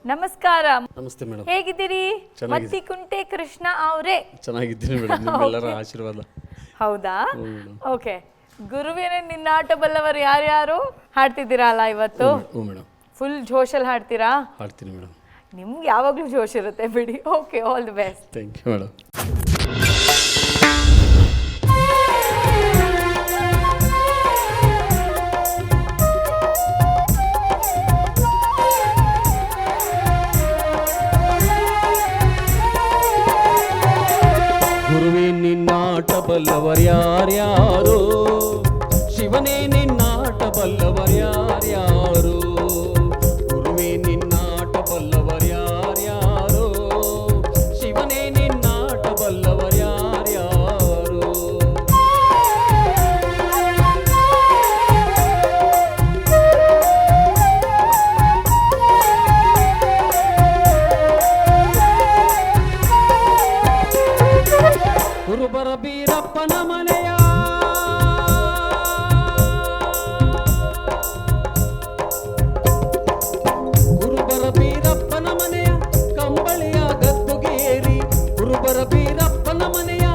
ನಮಸ್ಕಾರ. ನಮಸ್ತೆ ಮೇಡಮ್. ಹೇಗಿದ್ದೀರಿ? ಮತ್ತಿಕುಂಟೆ ಕೃಷ್ಣ ಅವರೇ. ಚೆನ್ನಾಗಿದ್ದೀನಿ ಮೇಡಮ್, ನಿಮ್ಮೆಲ್ಲರ ಆಶೀರ್ವಾದ. ಹೌದಾ? ಓಕೆ. ಗುರುವಿನ ನಿನ್ನಾಟ ಬಲ್ಲವರು ಯಾರ್ಯಾರು ಹಾಡ್ತಿದ್ದೀರಲ್ಲ ಇವತ್ತು? ಹ್ಞೂ ಮೇಡಮ್. ಫುಲ್ ಜೋಶಲ್ಲಿ ಹಾಡ್ತೀರಾ? ಹಾಡ್ತೀನಿ ಮೇಡಮ್. ನಿಮ್ಗೆ ಯಾವಾಗಲೂ ಜೋಶ್ ಇರುತ್ತೆ ಬಿಡಿ. Okay, all the best. Thank you madam. ಗುರುವೇ ನಿನ್ನಾಟ ಬಲ್ಲವರ್ಯಾರ್ಯಾರೋ, ಶಿವನೇ ನಿನ್ನಾಟ ಬಲ್ಲವರ್ಯಾರ್ಯಾರೋ, ಗುರುವೇ ನಿನ್ನಾಟ ಬಲ್ಲವರ್ಯಾರ್ಯಾರೋ, ಶಿವನೇ ನಿನ್ನಾಟ ಬಲ್ಲವರ್ಯಾರ್ಯಾರೋ. ಕುರುಬರ ಬೀರಪ್ಪನ ಮನೆಯ ಕುರುಬರ ಬೀರಪ್ಪನ ಮನೆಯ ಕಂಬಳಿಯ ಗದ್ದುಗೇರಿ, ಕುರುಬರ ಬೀರಪ್ಪನ ಮನೆಯ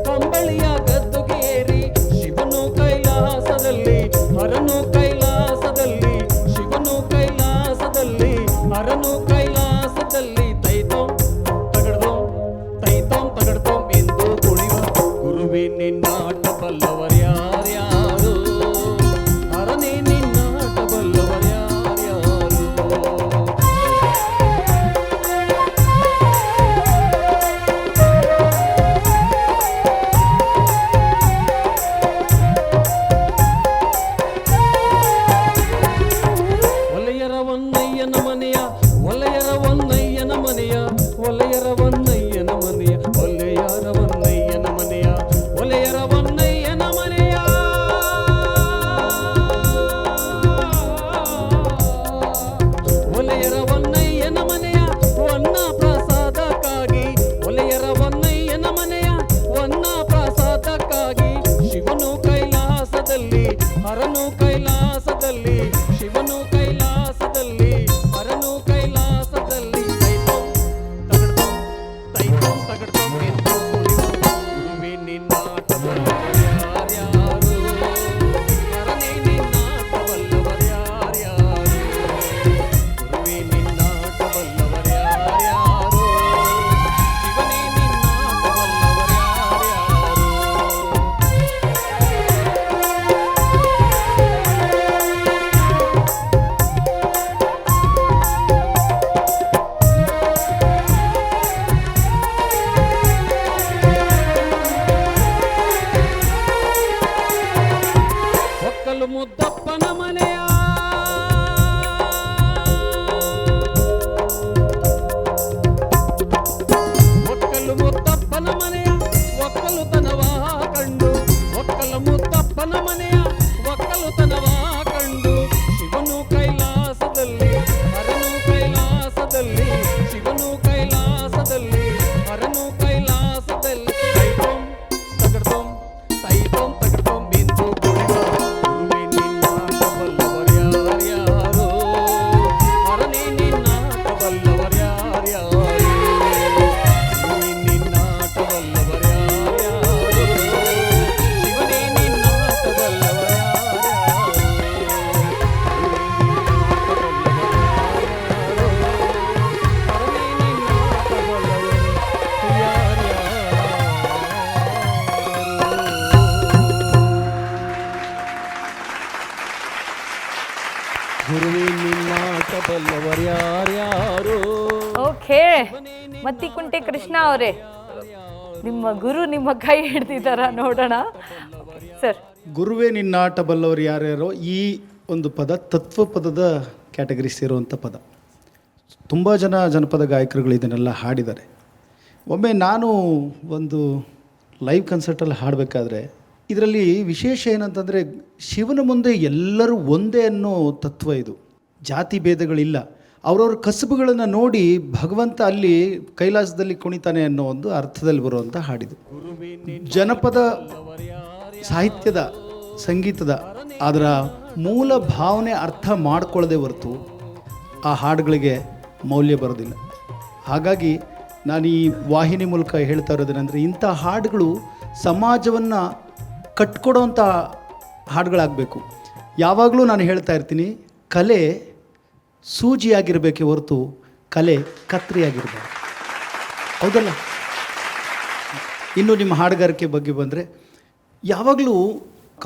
ಕಂಬಳಿಯ ಗದ್ದುಗೇರಿ, ಶಿವನು ಕೈಲಾಸದಲ್ಲಿ ಹರನು ಕೈಲಾಸದಲ್ಲಿ, ಶಿವನು ಕೈಲಾಸದಲ್ಲಿ ಹರನು ಕೈಲಾಸದಲ್ಲಿ, ತೈತೋಂ ತಗಡ್ದೋಂ ತೈತೋಂ ತಗಡ್ದೋಂ ಎಂದು ಕುಣಿವ ಗುರುವೇ ನಿನ್ನಾಟ ಬಲ್ಲವರ್ಯಾರ್ಯಾರೋ, ಹರನೇ ನಿನ್ನಾಟ ಬಲ್ಲವರ್ಯಾರ್ಯಾರೋ. ಒಲೆಯರ ಒನ್ನಯ್ಯನ ಮನೆಯ ಒಲೆಯರ ಒನ್ನಯ್ಯನ ಮನೆಯ ಒಲೆಯರ ಒನ್ನಯ್ಯನ ಮನೆಯ ಒಲೆಯರ ಒನ್ನಯ್ಯನ ಮನೆಯ ಒಲೆಯರ ಒನ್ನಯ್ಯನ ಮನೆಯ ಒಲೆಯರ ಒನ್ನಯ್ಯನ ಮನೆಯ ವನ್ನ ಪ್ರಸಾದಕ್ಕಾಗಿ, ಒಲೆಯರ ಒನ್ನಯ್ಯನ ಮನೆಯ ವನ್ನ ಪ್ರಸಾದಕ್ಕಾಗಿ, ಶಿವನು ಕೈಲಾಸದಲ್ಲಿ ಹರನು ಕೈಲಾಸದಲ್ಲಿ, ಶಿವನು ಕೈಲಾಸದಲ್ಲಿ ಹರನು ಕೈಲಾಸದಲ್ಲಿ, ತೈತೋಂ ತಗಡ್ತೋಂ ತೈತೋಂ ತಗಡ್ತೋಂ ಎಂದು ಕುಣಿವ ಗುರುವೇ ನಿನ್ನಾಟ ಬಲ್ಲವರ್ಯಾರ್ಯಾರೋ, ಹರನೇ ನಿನ್ನಾಟ ಬಲ್ಲವರ್ಯಾರ್ಯಾರೋ, ಗುರುವೇ ನಿನ್ನಾಟ ಬಲ್ಲವರ್ಯಾರ್ಯಾರೋ, ಶಿವನೇ ನಿನ್ನಾಟ ಬಲ್ಲವರ್ಯಾರ್ಯಾರೋ. ಒಕ್ಕಲು ಮುದ್ದಪ್ಪನ ಮನೆಯ ಒಕ್ಕಲು ಮುದ್ದಪ್ಪನ ಮನೆಯ ಒಕ್ಕಲುತನವ ಕಂಡು, ಒಕ್ಕಲು ಮುದ್ದಪ್ಪನ ಮನೆಯ ಒಕ್ಕಲುತನವ ಕಂಡು, ಶಿವನು ಕೈಲಾಸದಲ್ಲಿ ಹರನು ಕೈಲಾಸದಲ್ಲಿ, ಶಿವನು ಕೈಲಾಸದಲ್ಲಿ ಹರನು ಕೈಲಾಸದಲ್ಲಿ, ತೈತೋಂ ತಗಡ್ತೋಂ ತೈತೋಂ ತಗಡ್ತೋಂ ಎಂದು ಕುಣಿವ ಗುರುವೇ ನಿನ್ನಾಟ ಬಲ್ಲವರ್ಯಾರ್ಯಾರೋ, ಹರನೇ ನಿನ್ನಾಟ ಬಲ್ಲವರ್ಯಾರ್ಯಾರೋ, ಗುರುವೇ ನಿನ್ನಾಟ ಬಲ್ಲವರ್ಯಾರ್ಯಾರೋ, ಶಿವನೇ ನಿನ್ನಾಟ ಬಲ್ಲವರ್ಯಾರ್ಯಾರೋ, ಹರನೇ ನಿನ್ನಾಟ ಬಲ್ಲವರ್ಯಾರ್ಯಾರೋ. ಗುರುವೇ ನಿನ್ನಾಟ ಬಲ್ಲವರ್ಯಾರ್ಯಾರೋ. ಓಕೆ, ಮತ್ತಿಕುಂಟೆ ಕೃಷ್ಣ ಅವರೇ, ನಿಮ್ಮ ಗುರು ನಿಮ್ಮ ಕೈ ಹಿಡ್ದಿದ್ದಾರ ನೋಡೋಣ ಸರ್. ಗುರುವೇ ನಿನ್ನಾಟ ಬಲ್ಲವರು ಯಾರ್ಯಾರೋ ಈ ಒಂದು ಪದ ತತ್ವ ಪದದ ಕ್ಯಾಟಗರಿ ಸೇರುವಂಥ ಪದ. ತುಂಬ ಜನ ಜನಪದ ಗಾಯಕರುಗಳು ಇದನ್ನೆಲ್ಲ ಹಾಡಿದ್ದಾರೆ. ಒಮ್ಮೆ ನಾನು ಒಂದು ಲೈವ್ ಕನ್ಸರ್ಟಲ್ಲಿ ಹಾಡಬೇಕಾದ್ರೆ ಇದರಲ್ಲಿ ವಿಶೇಷ ಏನಂತಂದರೆ ಶಿವನ ಮುಂದೆ ಎಲ್ಲರೂ ಒಂದೇ ಅನ್ನೋ ತತ್ವ ಇದು. ಜಾತಿ ಭೇದಗಳಿಲ್ಲ. ಅವ್ರವ್ರ ಕಸುಬುಗಳನ್ನು ನೋಡಿ ಭಗವಂತ ಅಲ್ಲಿ ಕೈಲಾಸದಲ್ಲಿ ಕುಣಿತಾನೆ ಅನ್ನೋ ಒಂದು ಅರ್ಥದಲ್ಲಿ ಬರುವಂಥ ಹಾಡಿದು. ಜನಪದ ಸಾಹಿತ್ಯದ ಸಂಗೀತದ ಅದರ ಮೂಲ ಭಾವನೆ ಅರ್ಥ ಮಾಡ್ಕೊಳ್ಳದೆ ಹೊರತು ಆ ಹಾಡುಗಳಿಗೆ ಮೌಲ್ಯ ಬರೋದಿಲ್ಲ. ಹಾಗಾಗಿ ನಾನು ಈ ವಾಹಿನಿ ಮೂಲಕ ಹೇಳ್ತಾ ಇರೋದೇನೆಂದರೆ, ಇಂಥ ಹಾಡುಗಳು ಸಮಾಜವನ್ನು ಕಟ್ಕೊಡೋವಂಥ ಹಾಡುಗಳಾಗಬೇಕು. ಯಾವಾಗಲೂ ನಾನು ಹೇಳ್ತಾ ಇರ್ತೀನಿ, ಕಲೆ ಸೂಜಿಯಾಗಿರಬೇಕೇ ಹೊರತು ಕಲೆ ಕತ್ರಿಯಾಗಿರಬಾರ್ದು. ಹೌದಲ್ಲ? ಇನ್ನು ನಿಮ್ಮ ಹಾಡುಗಾರಿಕೆ ಬಗ್ಗೆ ಬಂದರೆ, ಯಾವಾಗಲೂ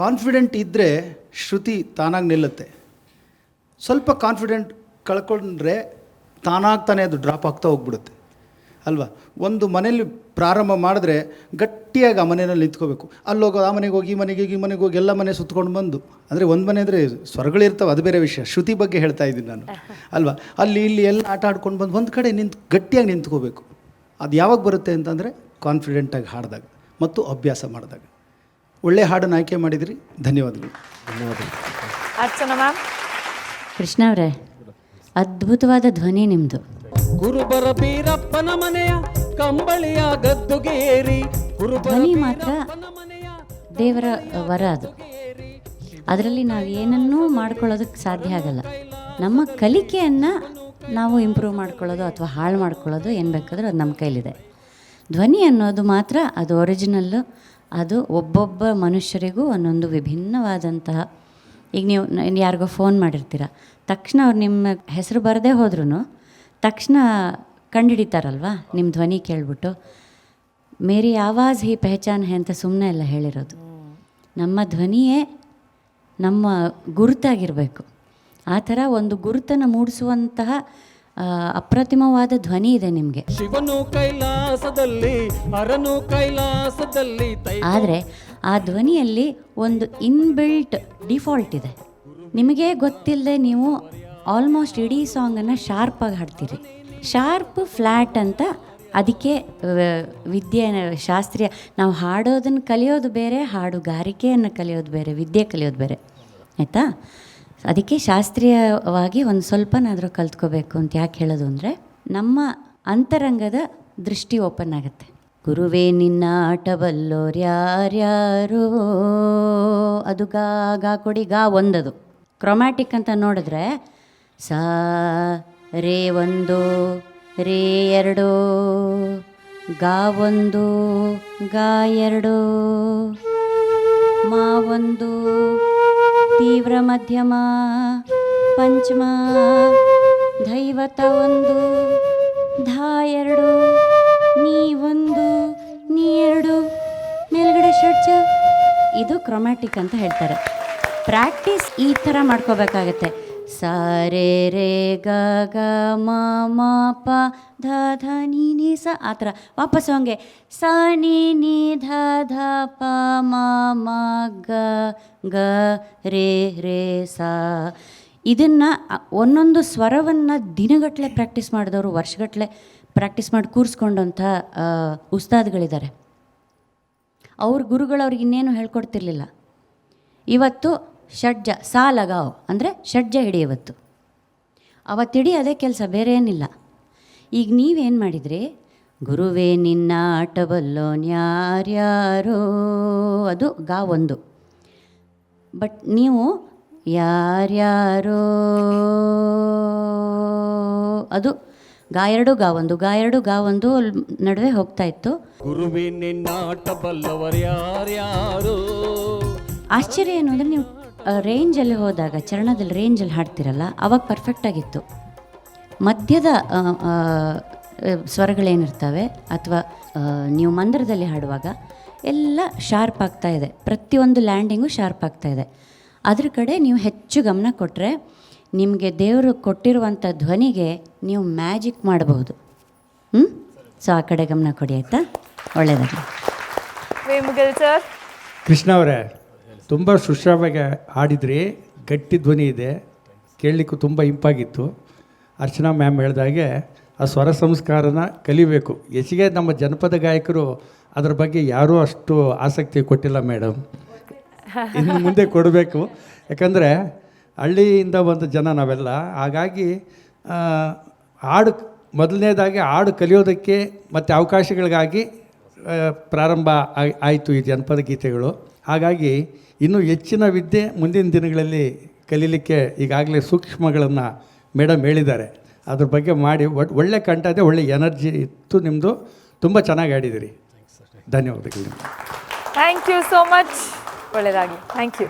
ಕಾನ್ಫಿಡೆಂಟ್ ಇದ್ದರೆ ಶ್ರುತಿ ತಾನಾಗಿ ನಿಲ್ಲುತ್ತೆ. ಸ್ವಲ್ಪ ಕಾನ್ಫಿಡೆಂಟ್ ಕಳ್ಕೊಂಡ್ರೆ ತಾನಾಗ್ತಾನೆ ಅದು ಡ್ರಾಪ್ ಆಗ್ತಾ ಹೋಗ್ಬಿಡುತ್ತೆ ಅಲ್ವಾ? ಒಂದು ಮನೇಲಿ ಪ್ರಾರಂಭ ಮಾಡಿದ್ರೆ ಗಟ್ಟಿಯಾಗಿ ಆ ಮನೆಯಲ್ಲಿ ನಿಂತ್ಕೋಬೇಕು. ಅಲ್ಲೋಗೋದು, ಆ ಮನೆಗೆ ಹೋಗಿ, ಈ ಮನೆಗೆ ಹೋಗಿ, ಈ ಮನೆಗೆ ಹೋಗಿ, ಎಲ್ಲ ಮನೆ ಸುತ್ಕೊಂಡು ಬಂದು, ಅಂದರೆ ಒಂದು ಮನೆ ಅಂದರೆ ಸ್ವರಗಳಿರ್ತಾವೆ, ಅದು ಬೇರೆ ವಿಷಯ. ಶ್ರುತಿ ಬಗ್ಗೆ ಹೇಳ್ತಾ ಇದ್ದೀನಿ ನಾನು ಅಲ್ವಾ? ಅಲ್ಲಿ ಇಲ್ಲಿ ಎಲ್ಲ ಆಟ ಆಡ್ಕೊಂಡು ಬಂದು ಒಂದು ಕಡೆ ಗಟ್ಟಿಯಾಗಿ ನಿಂತ್ಕೋಬೇಕು. ಅದು ಯಾವಾಗ ಬರುತ್ತೆ ಅಂತಂದರೆ ಕಾನ್ಫಿಡೆಂಟಾಗಿ ಹಾಡಿದಾಗ ಮತ್ತು ಅಭ್ಯಾಸ ಮಾಡಿದಾಗ. ಒಳ್ಳೆ ಹಾಡನ್ನು ಆಯ್ಕೆ ಮಾಡಿದಿರಿ, ಧನ್ಯವಾದಗಳು. ಅರ್ಚನಾ ಮ್ಯಾಮ್. ಕೃಷ್ಣ ಅವರೇ, ಅದ್ಭುತವಾದ ಧ್ವನಿ ನಿಮ್ಮದು. ಗುರುಬರ ಬೀರಪ್ಪನ ಮನೆಯ ಕಂಬಳಿಯ ಗದ್ದುಗೆ ಏರಿ, ಧ್ವನಿ ಮಾತ್ರ ದೇವರ ವರ. ಅದು ಅದರಲ್ಲಿ ನಾವು ಏನನ್ನೂ ಮಾಡ್ಕೊಳ್ಳೋದಕ್ಕೆ ಸಾಧ್ಯ ಆಗಲ್ಲ. ನಮ್ಮ ಕಲಿಕೆಯನ್ನು ನಾವು ಇಂಪ್ರೂವ್ ಮಾಡ್ಕೊಳ್ಳೋದು ಅಥವಾ ಹಾಳು ಮಾಡ್ಕೊಳ್ಳೋದು ಏನು ಬೇಕಾದರೂ ಅದು ನಮ್ಮ ಕೈಲಿದೆ. ಧ್ವನಿ ಅನ್ನೋದು ಮಾತ್ರ ಅದು ಒರಿಜಿನಲ್ಲು. ಅದು ಒಬ್ಬೊಬ್ಬ ಮನುಷ್ಯರಿಗೂ ಒಂದೊಂದು ವಿಭಿನ್ನವಾದಂತಹ. ಈಗ ನೀವು ಯಾರಿಗೋ ಫೋನ್ ಮಾಡಿರ್ತೀರ, ತಕ್ಷಣ ಅವ್ರು ನಿಮ್ಮ ಹೆಸರು ಬರದೇ ಹೋದ್ರೂ ತಕ್ಷಣ ಕಂಡುಹಿಡಿತಾರಲ್ವ ನಿಮ್ಮ ಧ್ವನಿ ಕೇಳಿಬಿಟ್ಟು. ಮೇರಿ ಆವಾಜ್ ಹಿ ಪೆಹಚಾನ್ ಹೇ ಅಂತ ಸುಮ್ಮನೆ ಎಲ್ಲ ಹೇಳಿರೋದು. ನಮ್ಮ ಧ್ವನಿಯೇ ನಮ್ಮ ಗುರುತಾಗಿರಬೇಕು. ಆ ಥರ ಒಂದು ಗುರುತನ್ನು ಮೂಡಿಸುವಂತಹ ಅಪ್ರತಿಮವಾದ ಧ್ವನಿ ಇದೆ ನಿಮಗೆ. ಶಿವನು ಕೈಲಾಸದಲ್ಲಿ, ಹರನು ಕೈಲಾಸದಲ್ಲಿ. ಆದರೆ ಆ ಧ್ವನಿಯಲ್ಲಿ ಒಂದು ಇನ್ಬಿಲ್ಟ್ ಡಿಫಾಲ್ಟ್ ಇದೆ. ನಿಮಗೆ ಗೊತ್ತಿಲ್ಲದೆ ನೀವು ಆಲ್ಮೋಸ್ಟ್ ಇಡೀ ಸಾಂಗನ್ನು ಶಾರ್ಪಾಗಿ ಹಾಡ್ತೀರಿ. ಶಾರ್ಪ್ ಫ್ಲ್ಯಾಟ್ ಅಂತ ಅದಕ್ಕೆ ವಿದ್ಯೆ, ಶಾಸ್ತ್ರೀಯ, ನಾವು ಹಾಡೋದನ್ನು ಕಲಿಯೋದು ಬೇರೆ, ಹಾಡುಗಾರಿಕೆಯನ್ನು ಕಲಿಯೋದು ಬೇರೆ, ವಿದ್ಯೆ ಕಲಿಯೋದು ಬೇರೆ, ಆಯಿತಾ? ಅದಕ್ಕೆ ಶಾಸ್ತ್ರೀಯವಾಗಿ ಒಂದು ಸ್ವಲ್ಪನಾದರೂ ಕಲ್ತ್ಕೋಬೇಕು ಅಂತ ಯಾಕೆ ಹೇಳೋದು ಅಂದರೆ, ನಮ್ಮ ಅಂತರಂಗದ ದೃಷ್ಟಿ ಓಪನ್ ಆಗುತ್ತೆ. ಗುರುವೇ ನಿನ್ನ ಆಟಬಲ್ಲೋರು ಯಾರ್ಯಾರೋ, ಅದು ಗಾ ಕೊಡಿ, ಗಾ ಒಂದದು. ಕ್ರೊಮ್ಯಾಟಿಕ್ ಅಂತ ನೋಡಿದ್ರೆ ಸಾ ರೇ ಒಂದು, ರೇ ಎರಡು, ಗಾ ಒಂದು, ಗಾ ಎರಡು, ಮಾ ಒಂದು, ತೀವ್ರ ಮಧ್ಯಮ, ಪಂಚಮ, ದೈವತ ಒಂದು, ಧಾ ಎರಡು, ನೀ ಒಂದು, ನೀ ಎರಡು, ಮೇಲ್ಗಡೆ ಷಡ್ಜ. ಇದು ಕ್ರೊಮ್ಯಾಟಿಕ್ ಅಂತ ಹೇಳ್ತಾರೆ. ಪ್ರಾಕ್ಟೀಸ್ ಈ ಥರ ಮಾಡ್ಕೋಬೇಕಾಗತ್ತೆ. ಸ ರೇ ರೇ ಗ ಗ ಮ ಮ ಪ ಧ ಧ ನೀ ನೀ ಸ, ಆ ಥರ ವಾಪಸ್ ಹಂಗೆ ಸ ನೀ ನೀ ಧ ಧ ಪ ಮ ಮ ಗ ಗ ರೇ ರೇ ಸ. ಇದನ್ನು ಒಂದೊಂದು ಸ್ವರವನ್ನು ದಿನಗಟ್ಟಲೆ ಪ್ರಾಕ್ಟೀಸ್ ಮಾಡಿದವರು, ವರ್ಷಗಟ್ಟಲೆ ಪ್ರಾಕ್ಟೀಸ್ ಮಾಡಿ ಕೂರಿಸ್ಕೊಂಡಂಥ ಉಸ್ತಾದ್ಗಳಿದ್ದಾರೆ. ಅವ್ರ ಗುರುಗಳು ಅವ್ರಿಗೆ ಇನ್ನೇನು ಹೇಳ್ಕೊಡ್ತಿರ್ಲಿಲ್ಲ. ಇವತ್ತು ಷಡ್ಜ ಸಾ ಲಗಾವ್ ಅಂದರೆ ಷಡ್ಜ ಹಿಡಿಯವತ್ತು, ಅವತ್ತು ಹಿಡಿಯೋದೇ ಕೆಲಸ, ಬೇರೆ ಏನಿಲ್ಲ. ಈಗ ನೀವೇನು ಮಾಡಿದ್ರಿ, ಗುರುವೇ ನಿನ್ನ ಆಟಬಲ್ಲೋನ್ಯಾರ್ಯಾರೋ, ಅದು ಗಾ ಒಂದು. ಬಟ್ ನೀವು ಯಾರ್ಯಾರೋ, ಅದು ಗಾ ಎರಡು, ಗಾ ಒಂದು, ಗಾ ಎರಡು, ಗಾ ಒಂದು ನಡುವೆ ಹೋಗ್ತಾ ಇತ್ತು. ಗುರುವೇ ನಿನ್ನ ಆಟಬಲ್ಲವರು ಯಾರ್ಯಾರೋ. ಆಶ್ಚರ್ಯ ಏನು ಅಂದರೆ, ನೀವು ರೇಂಜಲ್ಲಿ ಹೋದಾಗ, ಚರಣದಲ್ಲಿ ರೇಂಜಲ್ಲಿ ಹಾಡ್ತಿರಲ್ಲ, ಅವಾಗ ಪರ್ಫೆಕ್ಟಾಗಿತ್ತು. ಮಧ್ಯದ ಸ್ವರಗಳೇನಿರ್ತವೆ ಅಥವಾ ನೀವು ಮಂದಿರದಲ್ಲಿ ಹಾಡುವಾಗ ಎಲ್ಲ ಶಾರ್ಪ್ ಆಗ್ತಾಯಿದೆ, ಪ್ರತಿಯೊಂದು ಲ್ಯಾಂಡಿಂಗು ಶಾರ್ಪ್ ಆಗ್ತಾಯಿದೆ. ಅದ್ರ ಕಡೆ ನೀವು ಹೆಚ್ಚು ಗಮನ ಕೊಟ್ಟರೆ ನಿಮಗೆ ದೇವರು ಕೊಟ್ಟಿರುವಂಥ ಧ್ವನಿಗೆ ನೀವು ಮ್ಯಾಜಿಕ್ ಮಾಡಬಹುದು. ಸೊ ಆ ಕಡೆ ಗಮನ ಕೊಡಿ, ಆಯಿತಾ? ಒಳ್ಳೆಯದಾಗಲಿ. ವೇಮುಗಲ್ ಸರ್. ಕೃಷ್ಣ ಅವರೇ, ತುಂಬ ಸುಶ್ರಾವ್ಯವಾಗಿ ಹಾಡಿದ್ರಿ, ಗಟ್ಟಿ ಧ್ವನಿ ಇದೆ, ಕೇಳಲಿಕ್ಕೂ ತುಂಬ ಇಂಪಾಗಿತ್ತು. ಅರ್ಚನಾ ಮ್ಯಾಮ್ ಹೇಳಿದಾಗೆ ಆ ಸ್ವರ ಸಂಸ್ಕಾರನ ಕಲಿಬೇಕು. ಹೆಚ್ಚಿಗೆ ನಮ್ಮ ಜನಪದ ಗಾಯಕರು ಅದರ ಬಗ್ಗೆ ಯಾರೂ ಅಷ್ಟು ಆಸಕ್ತಿ ಕೊಟ್ಟಿಲ್ಲ ಮೇಡಮ್. ಇನ್ನು ಮುಂದೆ ಕೊಡಬೇಕು. ಯಾಕಂದರೆ ಹಳ್ಳಿಯಿಂದ ಬಂದ ಜನ ನಾವೆಲ್ಲ. ಹಾಗಾಗಿ ಹಾಡು ಮೊದಲನೇದಾಗಿ ಹಾಡು ಕಲಿಯೋದಕ್ಕೆ ಮತ್ತು ಅವಕಾಶಗಳಿಗಾಗಿ ಪ್ರಾರಂಭ ಆಯಿತು ಈ ಜನಪದ ಗೀತೆಗಳು. ಹಾಗಾಗಿ ಇನ್ನೂ ಹೆಚ್ಚಿನ ವಿದ್ಯೆ ಮುಂದಿನ ದಿನಗಳಲ್ಲಿ ಕಲೀಲಿಕ್ಕೆ ಈಗಾಗಲೇ ಸೂಕ್ಷ್ಮಗಳನ್ನು ಮೇಡಮ್ ಹೇಳಿದ್ದಾರೆ. ಅದ್ರ ಬಗ್ಗೆ ಮಾಡಿ ಒಳ್ಳೆ ಕಂಠ ಇದೆ, ಒಳ್ಳೆ ಎನರ್ಜಿ ಇತ್ತು ನಿಮ್ಮದು. ತುಂಬ ಚೆನ್ನಾಗಿ ಆಡಿದಿರಿ. ಧನ್ಯವಾದಗಳು ನಿಮಗೆ. Thank you so much. ಒಳ್ಳೆಯದಾಗಲಿ. Thank you.